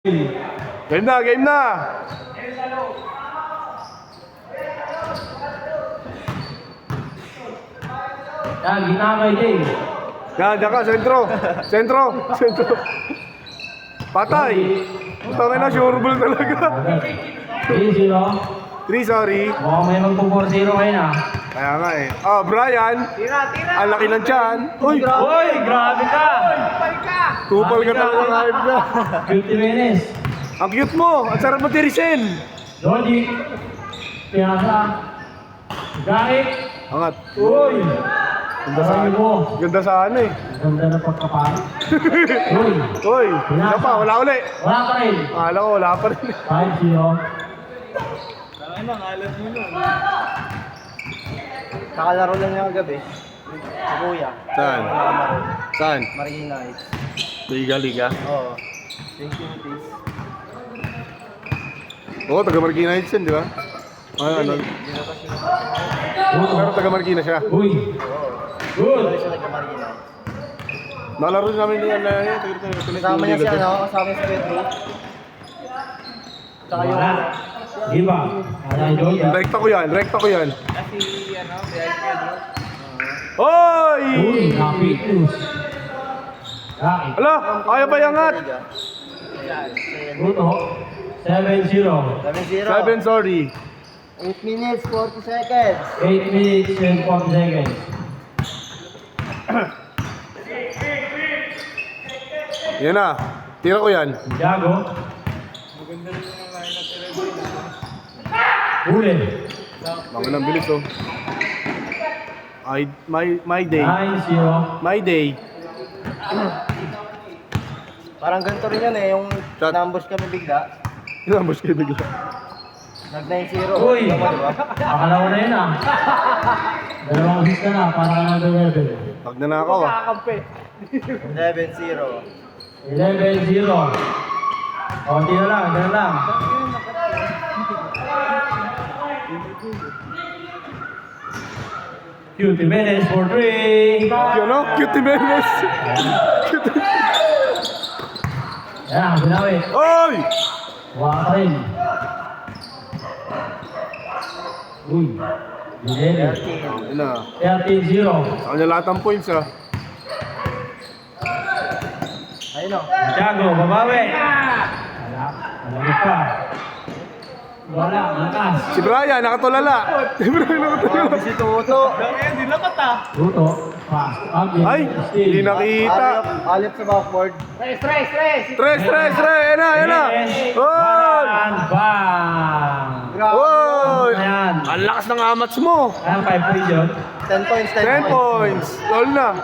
Game na, game na! Yan, ginamay din. Yan, diyan ka, sentro! Sentro! Sentro! Patay! Tangin na, sure ball talaga. 3-0. 3, sorry. Mukhang may magpo-4-0 kayo na. Kaya nga eh. Oh, Brian. Ang laki ng tiyan. Uy! Uy, grabe ka! Tupal ka talaga ng hype na. 50 minutes. Ang cute mo! Ang sarap mo tirisin! Lodi. Pinasa. Garik. Angat. Uy! Ganda sa Sabi mo. Ganda sa ano eh. Ganda na pagkapal. Uy! Uy! Isa pa, wala uli. Wala pa rin. Akala ko, wala pa rin. 5-0. Kakalaro lang niya kagabi. Si Kuya. Saan? Saan? Marina Heights. Liga. Oo. Thank you, please. Oo, taga Marikina Heights yan, di ba? Ay, ano? Pero taga Marikina siya. Uy! Good! Wala siya nagka-Marina Heights. Nalaro namin yan na yan. Kasama niya siya, no? Kasama niya si Pedro. Tsaka yung... Wala. Iba. Wala yun. Rekta ko yan. Kasi, ano, behind Pedro. Hoy! Uy, happy news. Garik. Ala, kaya pa yangat. Ruto. 7-0. 7-0. 7, sorry. 8 minutes, 40 seconds. 8 minutes and 40 seconds. Yan na. Tira ko yan. Santiago. Huli. Mga nang bilis oh. My day. 9-0. My day. Parang ganito rin yan eh, yung Shot. na-ambush kami bigla. Inambos kayo bigla. Nag-9-0. Uy! Tama, diba? Akalaw na yun ah. Dalawang assist ka na, para ka na level. Pag nanakaw ah. 11-0. 11-0. Konti na lang, ganun lang. Cute minutes for 3. Yun oh, cute Jimenez. Yan, binawi. Oy! Wala ka rin. Uy. Binili. 13. Yan na. 13-0. Sa kanya lahat ng points ah. Ayun o. Santiago, babawi. Wala. Malamig pa. Wala, malakas. Si Brian, nakatulala. Si Brian, nakatulala. Si Toto. Ruto. Pa. Abi. Ay, hindi nakita. Alip sa backboard. Tres. Yan na. Oy! Bang! Oy! Ayan. Ang lakas ng amats mo. Ayan, 5 points yun. 10 points, 10 points. All na.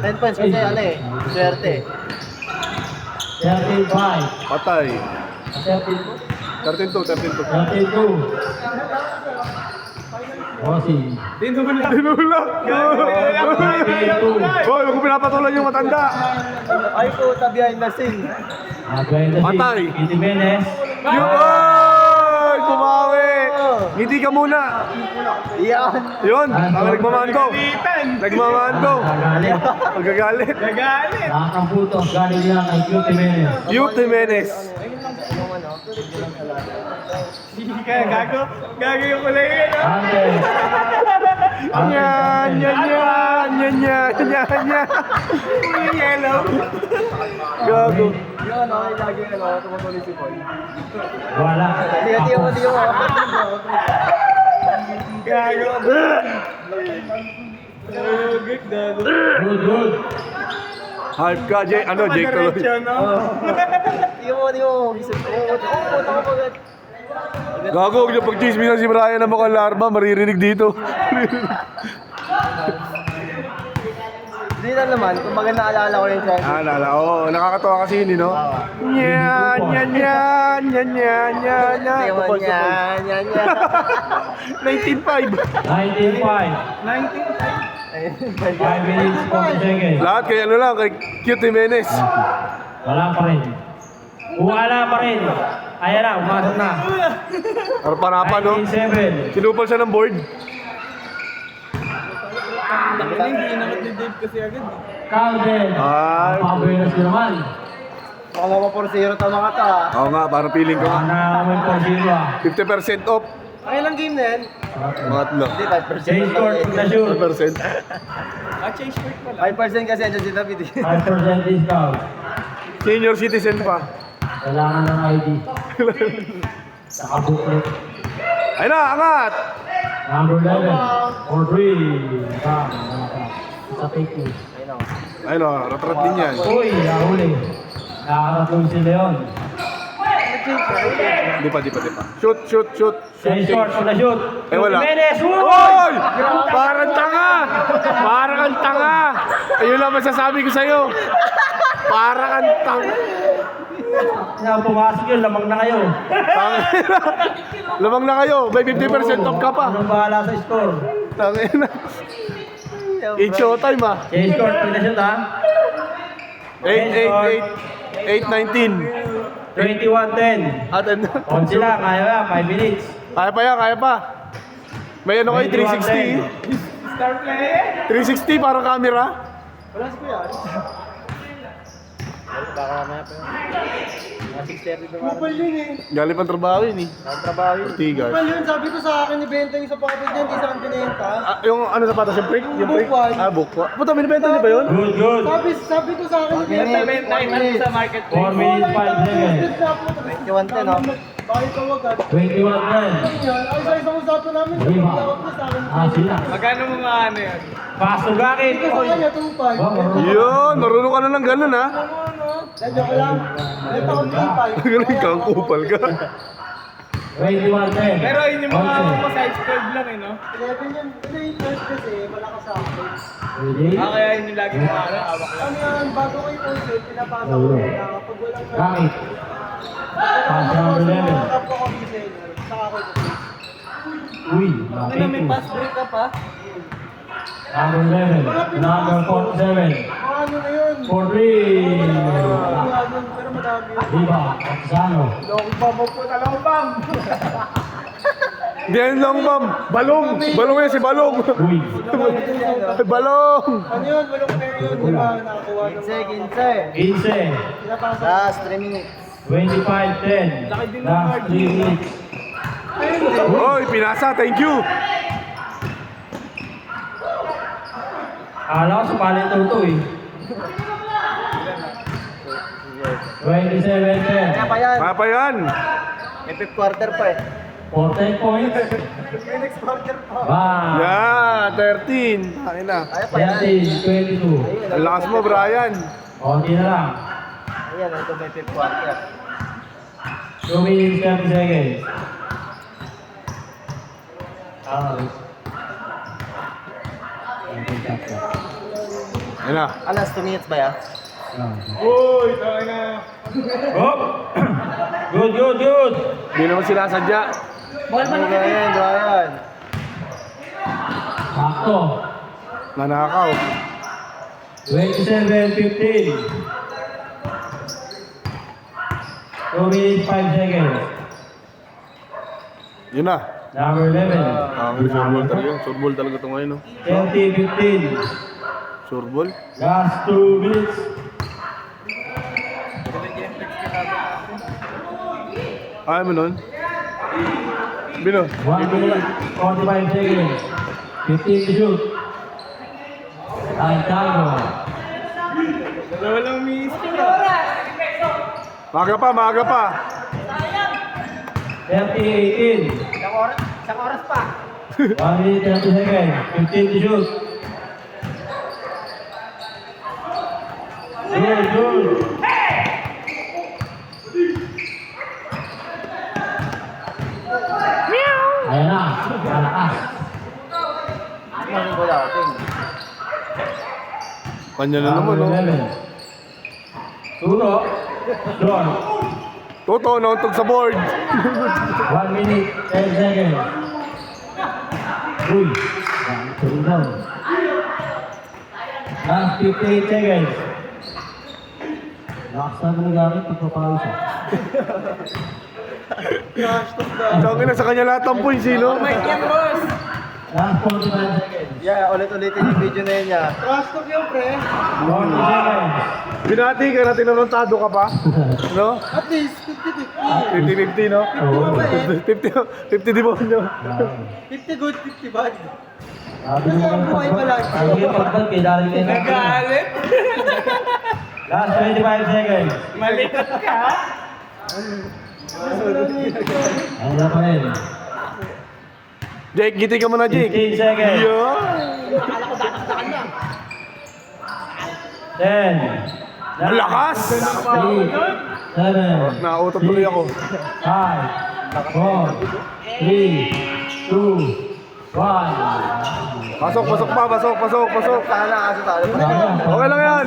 10 points kasi ano eh. Swerte. 13-5. Patay. 13-2. 13-2. 13-2. Bossing. Tinulak. 13-2. Hoy, huwag ko pinapatulan yung matanda. Ay puta, behind the scene. Patay. Jimenez. Oy! Kumawi! Hindi ka muna. Yan. Yun, ang nagmamando. Nagmamando. Nagalit. Magagalit. Lahat ng putos galing lang kay Cute Jimenez. Cute Jimenez. Yung ano. Ante. Nya. Yellow. Gago. Yung ano, ay lagi ano, tumutuloy si Paul. Wala. Hindi mo. Good. Hype ka, Jake. Ano, Jake tuloy. Hindi mo. Isip ko. Puta ko pagkat. Gago, huwag niyo pag-chismisan si Brian na mukhang larva. Maririnig dito. Hindi na naman, kung baga naalala ko yung chance. Naalala, oo. Nakakatawa kasi yun, no? Nya. Ewan yan. 19-5. 19-5. 5 minutes, 40 seconds. Lahat kay ano lang, kay Cute Jimenez. Wala pa rin. Wala pa rin. Ayan na, umasok na. Arpan-apan, no? 19-7. Sinupal siya ng board. Calden. Ay. Pabuenas naman. Baka mapa 4-0 to mga to ah. Oo nga, parang feeling ko. Baka na may 4-0 ah. 50% off. Ay, ilang game na yan? Mga tatlo. Hindi, 5%. Change court na shoot. 5%. 5% kasi andyan si David. 5% discount. Senior citizen pa. Kailangan ng ID. Saka booklet. Ayun na, angat! Number 11. Or 3. Sa take two. Ayun o. Ayun o, ratrat din yan. Uy, nahuli. Nakakatulong si Leon. Di pa. Shoot. Change court for the shoot. Eh, wala. Jimenez! Oy! Parang tanga! Parang kang tanga! Ayun lang masasabi ko sa'yo. Parang kang tanga. Kaya pumasok yun, lamang na kayo. Tangina. Lamang na kayo. May 50% off ka pa. Anong bahala sa score? Tangina. It's showtime ah. Change court for the shoot ha. 8-19. 21-10. At ano? Konti lang, kaya ba? 5 minutes. Kaya pa. May ano kayo, 360. 360 parang camera. Wala si Kuya. Baka mamaya pa yun. Mga 6:30 na mga. Kupal yun eh. Galing pang trabaho yun eh. Ang trabaho yun. Tigas. Kupal yun. Sabi ko sa akin, ibenta yung sapatos niya, hindi sa akin binenta. Ah, yung ano sapatos, yung prick? Yung prick? Bukwan. Ah, bukwa. Puta, binibenta niyo ba yun? Good, good. Sabi ko sa akin, ibenta. 4 minutes 5 seconds. 21-10 oh. Bakit ka wag 21-10. Yan, ay sa isang usapan namin, Di ba? tawag niya sa akin. Ah, sila. Magkano mo mga ano yan? Pasugakit. Ito sa kanya, 2.5. Wow, marunong. Yun, marunong ka na ng ganun ha. Medyo ko lang. Benta ko 3.5. Galing kang kupal ka. 21-10. Pero yun yung mga Okay. size 12 lang eh, no? 11 yan. Ito yung first kasi, malakas sa akin. Ready? Kaya yun yung lagi mga ano, awak lang. Ano yan, bago ko yung wholesale, pinapasa ko Oo. na kapag walang Bakit? Pass number 11. kapag ako reseller, saka ako ito. Uy, Ano, may nakit. pass break ka pa? Number 11. Number 47. Mga ano na yun. 4-3. Pero madami yun. Diba? Oksano. Loko pa mo po, talaw bang. Hindi yan lang, ma'am. Balong. Balong yan si Balong. Uy. Balong. Ano yun, walong pair yun, di ba? Nakakuha ng 15. 15. pinapasa. Last 3 minutes. 25-10. Last 3 minutes. Oy, pinasa. Thank you. Akala ko sa palito ito eh. 27-10. Kaya pa yan. Kaya pa yan. May 5th quarter pa eh. 40 points. May next quarter pa. Wow. Yan, 13. Akin na. Kaya pa yan. 13-22. Ang lakas mo, Brian. Konti na lang. Ayan, ito may 5th quarter. 2 minutes 30 seconds. Yan na. Last 2 minutes ba yan? Uy, tawag na. Hop! Good, good, good! Hindi naman sinasadya. Ano ba yan, Brian? Sakto. Nanakaw. 27-15. 2 minutes 5 seconds. Yun na. Number 11. Surbol talaga yun. Surbol talaga ito ngayon. No? 30-15. Surbol. Last 2 minutes. Ayaw mo nun? Bino. 1 minute 45 seconds. 15 to shoot. Tayo. Walang miss. Maaga pa. 30-18. Isang oras pa. 1 minute 30 seconds. 15 to shoot. Good, good. Ayan na. Malakas. Ano ko natin? Kanya na naman, no? 11. Turo. Doon. Toto, nauntog sa board. 1 minute 10 seconds. Uy. Turunan. Last 58 seconds. Lakas na ng gamit, pagpapawis siya. Sabi na sa kanya lahat ang points, no? Last 45 seconds. Yeah, ulit-ulitin yung video na yun niya. Trash talk yun, pre. 40 seconds. Binati ka na, tinarantado ka pa. No? At least, 50-50. 50-50, no? Oo. 50 demonyo. 50 good, 50 bad. Sabi Kasi mo ang buhay palagi. Sabi mo pagbal, kailangan kayo na. Nagalit. Last 25 seconds. Mali ka. Ano pa rin? Jake, giti ka muna, Jake. 15 seconds. Yeah. 10. Ang lakas! 7. Nautot tuloy ako. 5, 4, 3, 2, 1. Pasok pa, pasok. Sana kasi talo. Okay lang yan.